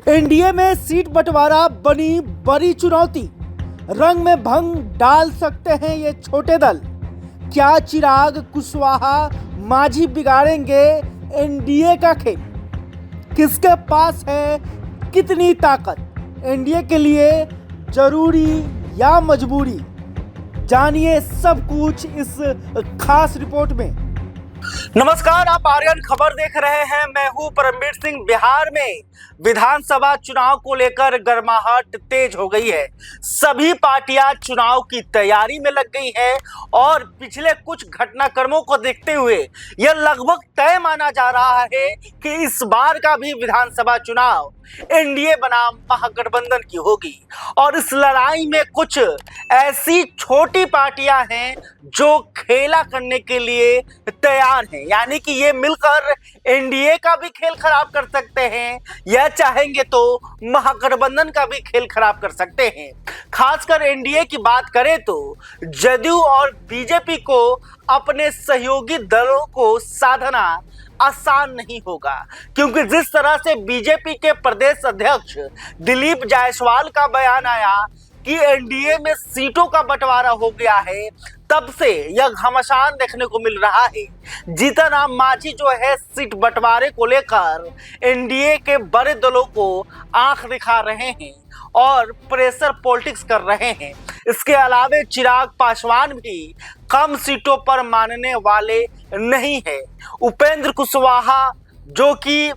NDA में seat बंटवारा बनी बड़ी चुनौती। रंग में भंग डाल सकते हैं ये छोटे दल। क्या चिराग कुशवाहा मांझी बिगाड़ेंगे एनडीए का खेल? किसके पास है कितनी ताकत? एनडीए के लिए जरूरी या मजबूरी? जानिए सब कुछ इस खास रिपोर्ट में। नमस्कार, आप आर्यन खबर देख रहे हैं। मैं हूं परमवीर सिंह। बिहार में विधानसभा चुनाव को लेकर गर्माहट तेज हो गई है। सभी पार्टियां चुनाव की तैयारी में लग गई है और पिछले कुछ घटनाक्रमों को देखते हुए यह लगभग तय माना जा रहा है कि इस बार का भी विधानसभा चुनाव एनडीए बनाम महागठबंधन की होगी। और इस लड़ाई में कुछ ऐसी छोटी पार्टियां हैं जो खेला करने के लिए तैयार हैं, यानी कि ये मिलकर एनडीए का भी खेल खराब कर सकते हैं या चाहेंगे तो महागठबंधन का भी खेल खराब कर सकते हैं। खासकर एनडीए की बात करें तो जदयू और बीजेपी को अपने सहयोगी दलों को साधना आसान नहीं होगा, क्योंकि जिस तरह से बीजेपी के प्रदेश अध्यक्ष दिलीप जायसवाल का बयान आया कि एनडीए में सीटों का बंटवारा हो गया है, तब से यह घमासान देखने को मिल रहा है। जीतन राम मांझी जो है सीट बंटवारे को लेकर एनडीए के बड़े दलों को आंख दिखा रहे हैं और प्रेशर पॉलिटिक्स कर रहे हैं। इसके अलावा चिराग पासवान भी कम सीटों पर मानने वाले नहीं है। उपेंद्र कुशवाहा जो कि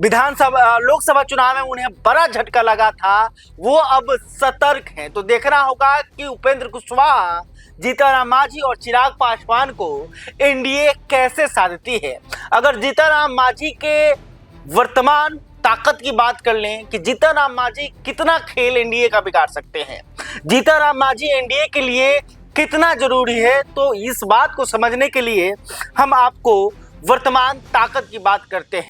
विधानसभा लोकसभा चुनाव में उन्हें बड़ा झटका लगा था, वो अब सतर्क हैं। तो देखना होगा कि उपेंद्र कुशवाहा, जीतन राम मांझी और चिराग पासवान को एनडीए कैसे साधती है। अगर जीतन राम मांझी के वर्तमान ताकत की बात कर लें कि जीतन राम मांझी कितना खेल एनडीए का बिगाड़ सकते हैं, जीतन राम मांझी एनडीए के लिए कितना जरूरी है, तो इस बात को समझने के लिए हम आपको वर्तमान ताकत की बात करते हैं।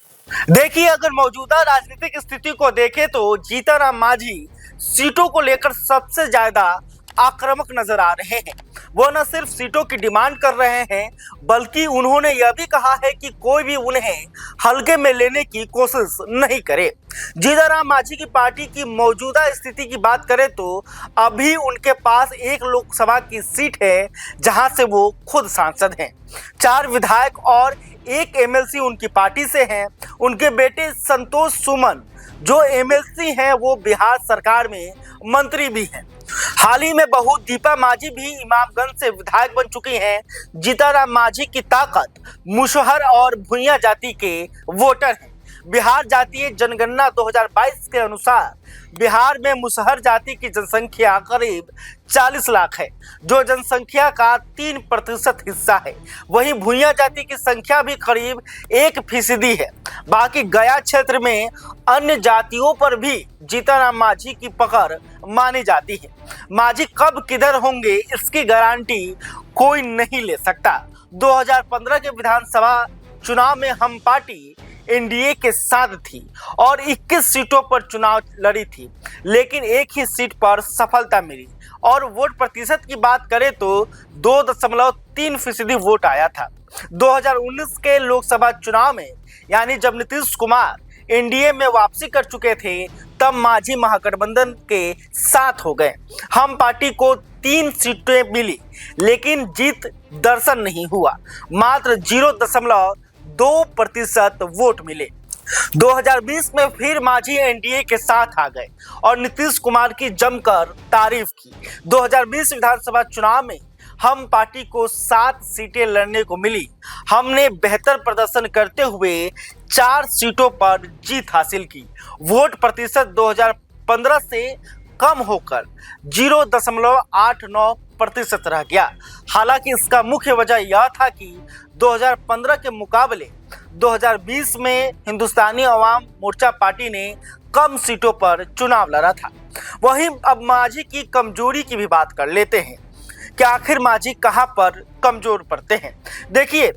देखिए, अगर मौजूदा राजनीतिक स्थिति को देखें तो जीतन राम मांझी सीटों को लेकर सबसे ज्यादा आक्रामक नजर आ रहे हैं। वो न सिर्फ सीटों की डिमांड कर रहे हैं, बल्कि उन्होंने यह भी कहा है कि कोई भी उन्हें हल्के में लेने की कोशिश नहीं करे। जीतन राम मांझी की पार्टी की मौजूदा स्थिति की बात करें तो अभी उनके पास एक लोकसभा की सीट है जहां से वो खुद सांसद हैं। 4 विधायक और 1 एमएलसी उनकी पार्टी से हैं। उनके बेटे संतोष सुमन जो एमएलसी हैं, वो बिहार सरकार में मंत्री भी हैं। हाल ही में बहू दीपा मांझी भी इमामगंज से विधायक बन चुकी हैं। जीतन राम मांझी की ताकत मुसहर और भुइयां जाति के वोटर हैं। बिहार जातीय जनगणना 2022 के अनुसार बिहार में मुसहर जाति की जनसंख्या करीब 40 लाख है, जो जनसंख्या का 3% हिस्सा है। वहीं भुइयां जाति की संख्या भी करीब 1% है। बाकी गया क्षेत्र में अन्य जातियों पर भी जीतन राम मांझी की पकड़ मानी जाती है। मांझी कब किधर होंगे इसकी गारंटी कोई नहीं ले सकता। 2015 के विधानसभा चुनाव में हम पार्टी एनडीए के साथ थी और 21 सीटों पर चुनाव लड़ी थी, लेकिन एक ही सीट पर सफलता मिली। और वोट प्रतिशत की बात करें तो 2.3% वोट आया था। 2019 के लोकसभा चुनाव में, यानी जब नीतीश कुमार एनडीए में वापसी कर चुके थे, तब मांझी महागठबंधन के साथ हो गए। हम पार्टी को 3 सीटें मिली, लेकिन जीत दर्शन नहीं हुआ। मात्र 0.2% वोट मिले। 2020 में फिर मांझी एनडीए के साथ आ गए और नीतीश कुमार की जमकर तारीफ की। 2020 विधानसभा चुनाव में हम पार्टी को 7 सीटें लड़ने को मिली। हमने बेहतर प्रदर्शन करते हुए 4 सीटों पर जीत हासिल की। वोट प्रतिशत 2015 से कम होकर 0.89% रह गया। हालांकि इसका मुख्य वजह यह था कि 2015 के मुकाबले 2020 में हिंदुस्तानी अवाम मोर्चा पार्टी ने कम सीटों पर चुनाव लड़ा था। वहीं अब मांझी की कमजोरी की भी बात कर लेते हैं कि आखिर मांझी कहां पर कमजोर पड़ते हैं। देखिए,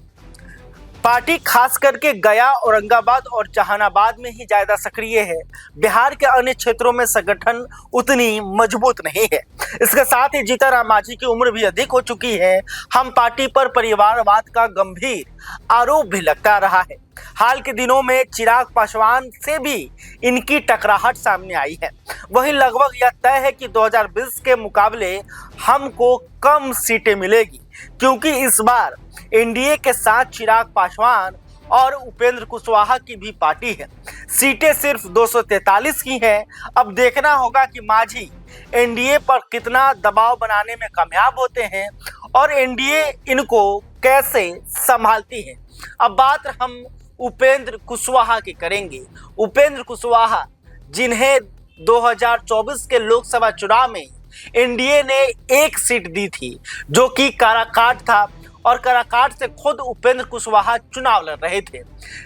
पार्टी खास करके गया, औरंगाबाद और जहानाबाद में ही ज्यादा सक्रिय है। बिहार के अन्य क्षेत्रों में संगठन उतनी मजबूत नहीं है। इसके साथ ही जीतनराम मांझी की उम्र भी अधिक हो चुकी है। हम पार्टी पर परिवारवाद का गंभीर आरोप भी लगता रहा है। हाल के दिनों में चिराग पासवान से भी इनकी टकराहट सामने आई है। वहीं लगभग यह तय है कि 2020 के मुकाबले हमको कम सीटें मिलेगी, क्योंकि इस बार एनडीए के साथ चिराग पासवान और उपेंद्र कुशवाहा की भी पार्टी है। सीटें सिर्फ 243 की हैं। अब देखना होगा कि मांझी एनडीए पर कितना दबाव बनाने में कामयाब होते हैं और एनडीए इनको कैसे संभालती है। अब बात हम उपेंद्र कुशवाहा की करेंगे। उपेंद्र कुशवाहा, जिन्हें 2024 के लोकसभा चुनाव में एनडीए ने एक सीट दी थी, जो कि काराकाट था, और काराकाट से खुद उपेंद्र कुशवाहा चुनाव लड़ रहे थे,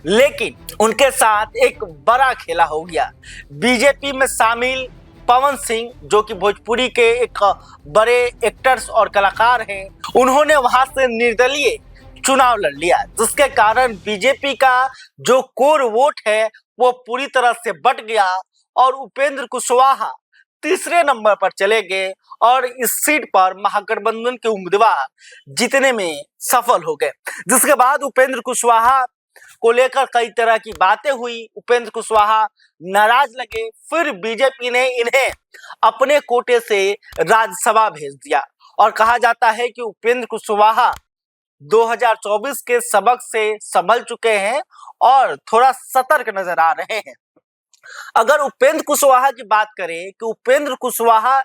लेकिन उनके साथ एक बड़ा खेला हो गया। बीजेपी में शामिल पवन सिंह, जो कि भोजपुरी के एक बड़े एक्टर्स और कलाकार हैं, उन्होंने वहां से निर्दलीय चुनाव लड़ लिया, जिसके कारण बीजेपी का जो कोर वोट है वो पूरी तरह से बट गया और उपेंद्र कुशवाहा तीसरे नंबर पर चले गए और इस सीट पर महागठबंधन के उम्मीदवार जीतने में सफल हो गए। जिसके बाद उपेंद्र कुशवाहा को लेकर कई तरह की बातें हुई। उपेंद्र कुशवाहा नाराज लगे, फिर बीजेपी ने इन्हें अपने कोटे से राज्यसभा भेज दिया और कहा जाता है कि उपेंद्र कुशवाहा 2024 के सबक से संभल चुके हैं और थोड़ा सतर्क नजर आ रहे हैं। अगर उपेंद्र कुशवाहा की बात करें कि उपेंद्र कुशवाहा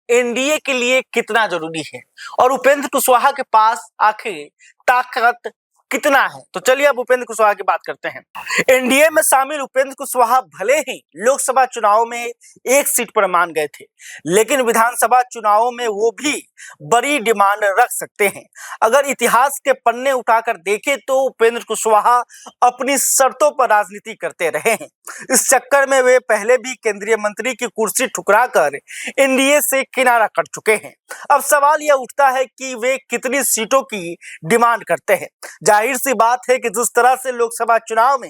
एनडीए के लिए कितना जरूरी है और उपेंद्र कुशवाहा के पास आखिर ताकत कितना है, तो चलिए अब उपेंद्र कुशवाहा की बात करते हैं। एनडीए में शामिल उपेंद्र कुशवाहा भले ही लोकसभा चुनाव में एक सीट पर मान गए थे, लेकिन विधानसभा चुनावों में वो भी बड़ी डिमांड रख सकते हैं। अगर इतिहास के पन्ने उठाकर देखें तो उपेंद्र कुशवाहा अपनी शर्तों पर राजनीति करते रहे हैं। इस चक्कर में वे पहले भी केंद्रीय मंत्री की कुर्सी ठुकराकर एनडीए से किनारा कर चुके हैं। अब सवाल यह उठता है कि वे कितनी सीटों की डिमांड करते हैं। जाहिर सी बात है कि जिस तरह से लोकसभा चुनाव में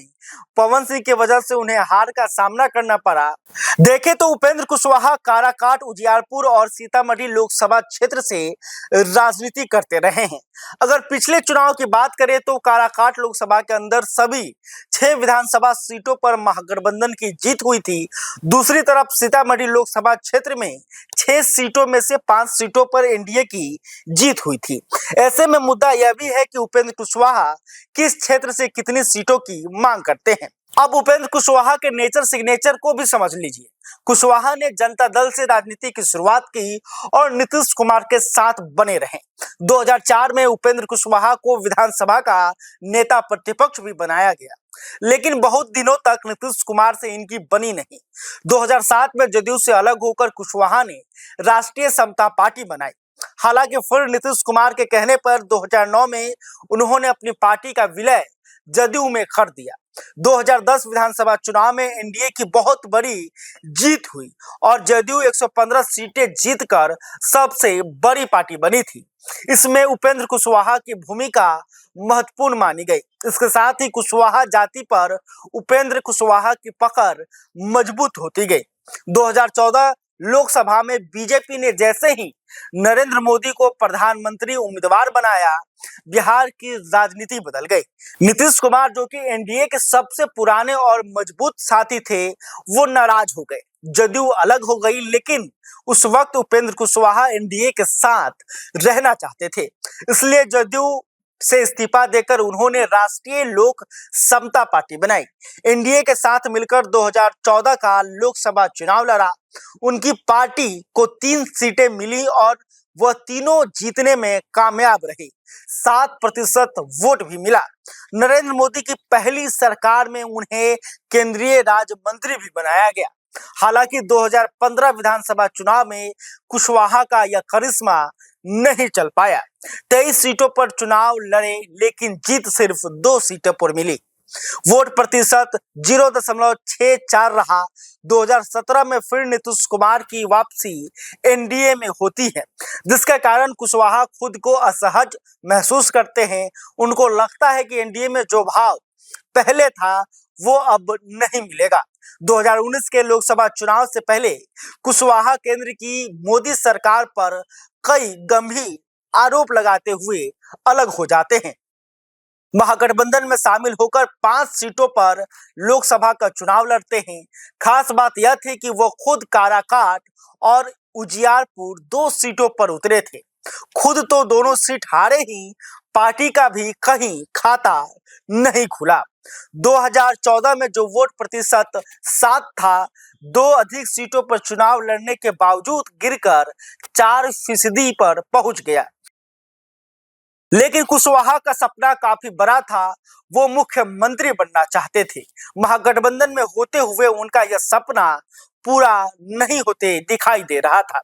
पवन सिंह की वजह से उन्हें हार का सामना करना पड़ा, देखें तो उपेंद्र कुशवाहा काराकाट, उजियारपुर और सीतामढ़ी लोकसभा क्षेत्र से राजनीति करते रहे हैं। अगर पिछले चुनाव की बात करें तो काराकाट लोकसभा के अंदर सभी 6 विधानसभा सीटों पर महागठबंधन की जीत हुई थी। दूसरी तरफ सीतामढ़ी लोकसभा क्षेत्र में 6 सीटों में से 5 सीटों पर एनडीए की जीत हुई थी। ऐसे में मुद्दा यह भी है कि उपेंद्र कुशवाहा किस क्षेत्र से कितनी सीटों की मांग करते हैं। अब उपेंद्र कुशवाहा के नेचर सिग्नेचर को भी समझ लीजिए। कुशवाहा ने जनता दल से राजनीति की शुरुआत की और नीतीश कुमार के साथ बने रहे। 2004 में उपेंद्र कुशवाहा को विधानसभा का नेता प्रतिपक्ष भी बनाया गया, लेकिन बहुत दिनों तक नीतीश कुमार से इनकी बनी नहीं। 2007 में जदयू से अलग होकर कुशवाहा ने राष्ट्रीय समता पार्टी बनाई। हालांकि फिर नीतीश कुमार के कहने पर 2009 में उन्होंने अपनी पार्टी का विलय जदयू में कर दिया। 2010 विधानसभा चुनाव में एनडीए की बहुत बड़ी जीत हुई और जदयू 115 सीटें जीतकर सबसे बड़ी पार्टी बनी थी। इसमें उपेंद्र कुशवाहा की भूमिका महत्वपूर्ण मानी गई। इसके साथ ही कुशवाहा जाति पर उपेंद्र कुशवाहा की पकड़ मजबूत होती गई। 2014 लोकसभा में बीजेपी ने जैसे ही नरेंद्र मोदी को प्रधानमंत्री उम्मीदवार बनाया, बिहार की राजनीति बदल गई। नीतीश कुमार, जो कि एनडीए के सबसे पुराने और मजबूत साथी थे, वो नाराज हो गए। जदयू अलग हो गई, लेकिन उस वक्त उपेंद्र कुशवाहा एनडीए के साथ रहना चाहते थे, इसलिए जदयू से इस्तीफा देकर उन्होंने राष्ट्रीय लोक समता पार्टी बनाई। एनडीए के साथ मिलकर 2014 का लोकसभा चुनाव लड़ा। उनकी पार्टी को 3 सीटें मिली और वह तीनों जीतने में कामयाब रही। 7% वोट भी मिला। नरेंद्र मोदी की पहली सरकार में उन्हें केंद्रीय राज्य मंत्री भी बनाया गया। हालांकि 2015 विधानसभा चुनाव में कुशवाहा का यह करिश्मा नहीं चल पाया। 23 सीटों पर चुनाव लड़े, लेकिन जीत सिर्फ 2 सीटों पर मिली। वोट प्रतिशत 0.64 रहा। 2017 में फिर नीतीश कुमार की वापसी एनडीए में होती है, जिसके कारण कुशवाहा खुद को असहज महसूस करते हैं। उनको लगता है कि एनडीए में जो भाव पहले था वो अब नहीं मिलेगा। 2019 के लोकसभा चुनाव से पहले कुशवाहा केंद्र की मोदी सरकार पर कई गंभीर आरोप लगाते हुए अलग हो जाते हैं। महागठबंधन में शामिल होकर 5 सीटों पर लोकसभा का चुनाव लड़ते हैं। खास बात यह थी कि वो खुद काराकाट और उजियारपुर 2 सीटों पर उतरे थे। खुद तो दोनों सीट हारे ही, पार्टी का भी कहीं खाता नहीं खुला। 2014 में जो वोट प्रतिशत 7 था, 2 अधिक सीटों पर चुनाव लड़ने के बावजूद गिरकर 4% पर पहुंच गया। लेकिन कुशवाहा का सपना काफी बड़ा था। वो मुख्यमंत्री बनना चाहते थे। महागठबंधन में होते हुए उनका यह सपना पूरा नहीं होते दिखाई दे रहा था।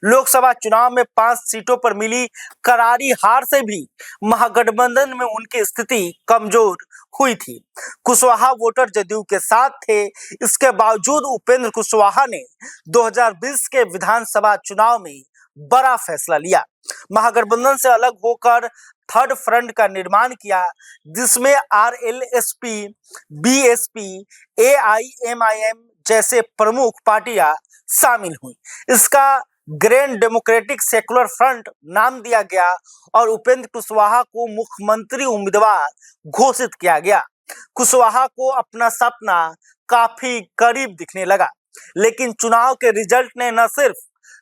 लोकसभा चुनाव में 5 सीटों पर मिली करारी हार से भी महागठबंधन में उनकी स्थिति कमजोर हुई थी। कुशवाहा वोटर जदयू के साथ थे। इसके बावजूद उपेंद्र कुशवाहा ने 2020 के विधानसभा चुनाव में बड़ा फैसला लिया। महागठबंधन से अलग होकर थर्ड फ्रंट का निर्माण किया, जिसमें आरएलएसपी, बीएसपी, एआईएमआईएम जैसे प्रमुख पार्टियां शामिल हुई। इसका ग्रैंड डेमोक्रेटिक सेकुलर फ्रंट नाम दिया गया और उपेंद्र कुशवाहा को मुख्यमंत्री उम्मीदवार घोषित किया गया। कुशवाहा को अपना सपना काफी करीब दिखने लगा, लेकिन चुनाव के रिजल्ट ने न सिर्फ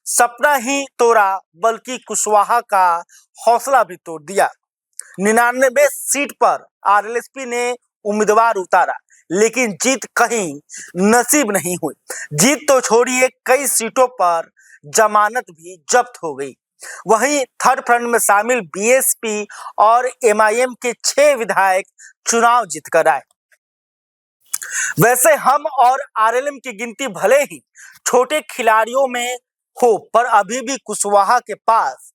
सपना ही तोड़ा बल्कि कुशवाहा का हौसला भी तोड़ दिया। 99 सीट पर आरएलएसपी ने उम्मीदवार उतारा, लेकिन जीत कहीं नसीब नहीं हुई। जीत तो छोड़िए, कई सीटों पर जमानत भी जब्त हो गई। वहीं थर्ड फ्रंट में शामिल बीएसपी और एमआईएम के 6 विधायक चुनाव जीतकर आए। वैसे हम और आरएलएम की गिनती भले ही छोटे खिलाड़ियों में हो, पर अभी भी कुशवाहा के पास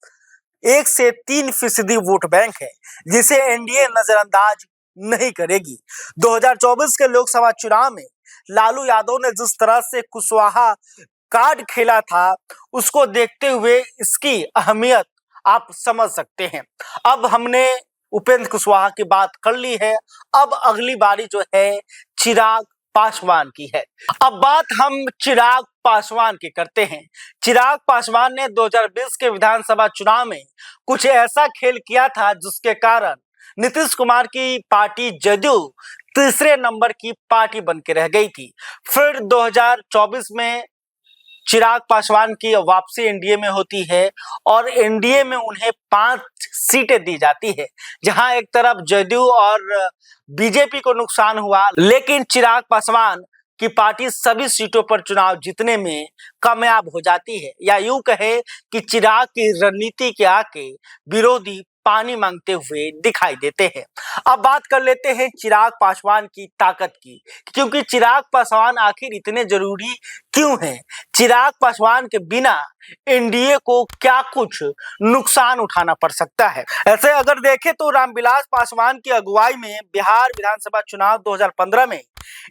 1 से 3% वोट बैंक है, जिसे एनडीए नजरअंदाज नहीं करेगी। 2024 के लोकसभा चुनाव में लालू यादव ने जिस तरह से कुशवाहा कार्ड खेला था, उसको देखते हुए इसकी अहमियत आप समझ सकते हैं। अब हमने उपेंद्र कुशवाहा की बात कर ली है, अब अगली बारी जो है चिराग पासवान की है। अब बात हम चिराग पासवान की करते हैं। चिराग पासवान ने 2020 के विधानसभा चुनाव में कुछ ऐसा खेल किया था जिसके कारण नीतीश कुमार की पार्टी जदयू तीसरे नंबर की पार्टी बन के रह गई थी। फिर 2024 में चिराग पासवान की वापसी एनडीए में होती है और एनडीए में उन्हें 5 सीटें दी जाती है, जहां एक तरफ जदयू और बीजेपी को नुकसान हुआ, लेकिन चिराग पासवान की पार्टी सभी सीटों पर चुनाव जीतने में कामयाब हो जाती है। या यूं कहे कि चिराग की रणनीति के आगे विरोधी पानी मांगते हुए दिखाई देते हैं। अब बात कर लेते हैं चिराग पासवान की ताकत की, क्योंकि चिराग पासवान आखिर इतने जरूरी क्यों हैं? चिराग पासवान के बिना एनडीए को क्या कुछ नुकसान उठाना पड़ सकता है? ऐसे अगर देखें तो रामविलास पासवान की अगुवाई में बिहार विधानसभा चुनाव 2015 में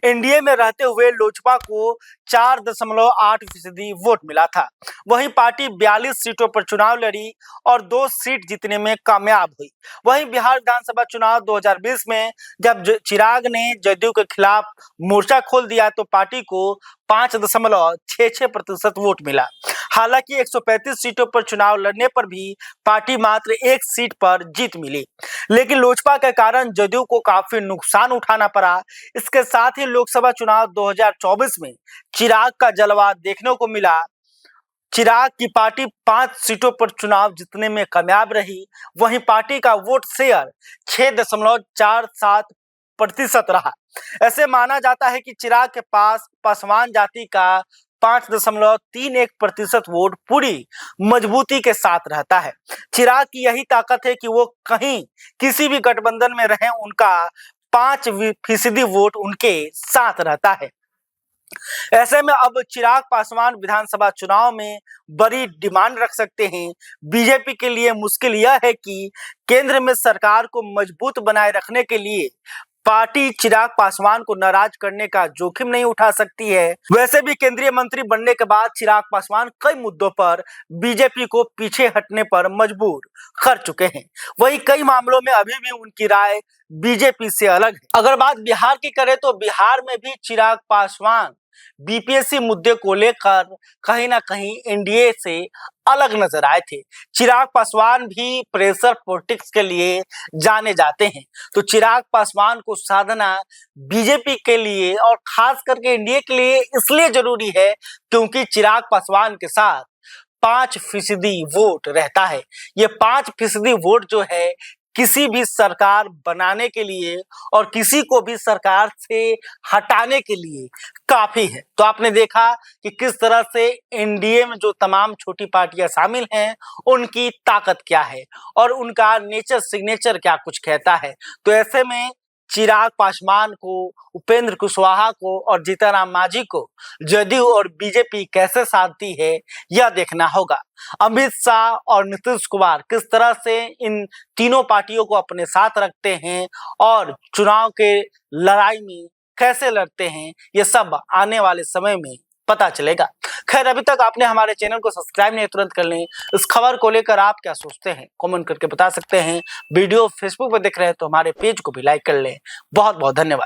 एनडीए में रहते हुए लोजपा को 4.8% वोट मिला था। वहीं पार्टी 42 सीटों पर चुनाव लड़ी और 2 सीट जीतने में कामयाब हुई। वहीं बिहार विधानसभा चुनाव 2020 में जब चिराग ने जदयू के खिलाफ मोर्चा खोल दिया तो पार्टी को 5.66% वोट मिला। हालांकि 135 सीटों पर चुनाव लड़ने पर भी पार्टी मात्र 1 सीट पर जीत मिली, लेकिन लोजपा के कारण जदयू को काफी नुकसान उठाना पड़ा। इसके साथ ही लोकसभा चुनाव 2024 में चिराग का जलवा देखने को मिला। चिराग की पार्टी 5 सीटों पर चुनाव जीतने में कामयाब रही। वहीं पार्टी का वोट शेयर 6.47% रहा। ऐसे माना जाता है कि चिराग के पास पासवान जाति का 5.31% वोट पूरी मजबूती के साथ रहता है। चिराग की यही ताकत है कि वो कहीं किसी भी गठबंधन में रहे, उनका 5% वोट उनके साथ रहता है। ऐसे में अब चिराग पासवान विधानसभा चुनाव में बड़ी डिमांड रख सकते हैं। बीजेपी के लिए मुश्किल यह है कि केंद्र में सरकार को मजबूत बनाए रखने के लिए पार्टी चिराग पासवान को नाराज करने का जोखिम नहीं उठा सकती है। वैसे भी केंद्रीय मंत्री बनने के बाद चिराग पासवान कई मुद्दों पर बीजेपी को पीछे हटने पर मजबूर कर चुके हैं। वहीं कई मामलों में अभी भी उनकी राय बीजेपी से अलग है। अगर बात बिहार की करें तो बिहार में भी चिराग पासवान बीपीएससी मुद्दे को लेकर कहीं ना कहीं एनडीए से अलग नजर आए थे। चिराग पासवान भी प्रेशर पॉलिटिक्स के लिए जाने जाते हैं, तो चिराग पासवान को साधना बीजेपी के लिए और खास करके एनडीए के लिए इसलिए जरूरी है क्योंकि चिराग पासवान के साथ 5% वोट रहता है। ये 5% वोट जो है किसी भी सरकार बनाने के लिए और किसी को भी सरकार से हटाने के लिए काफी है। तो आपने देखा कि किस तरह से एनडीए में जो तमाम छोटी पार्टियां शामिल हैं उनकी ताकत क्या है और उनका नेचर सिग्नेचर क्या कुछ कहता है। तो ऐसे में चिराग पासवान को, उपेंद्र कुशवाहा को और जीतन मांझी को जदयू और बीजेपी कैसे साधती है यह देखना होगा। अमित शाह और नीतीश कुमार किस तरह से इन तीनों पार्टियों को अपने साथ रखते हैं और चुनाव के लड़ाई में कैसे लड़ते हैं, ये सब आने वाले समय में पता चलेगा। खैर, अभी तक आपने हमारे चैनल को सब्सक्राइब नहीं, तुरंत कर लें। इस खबर को लेकर आप क्या सोचते हैं कमेंट करके बता सकते हैं। वीडियो फेसबुक पर देख रहे हैं तो हमारे पेज को भी लाइक कर लें। बहुत बहुत धन्यवाद।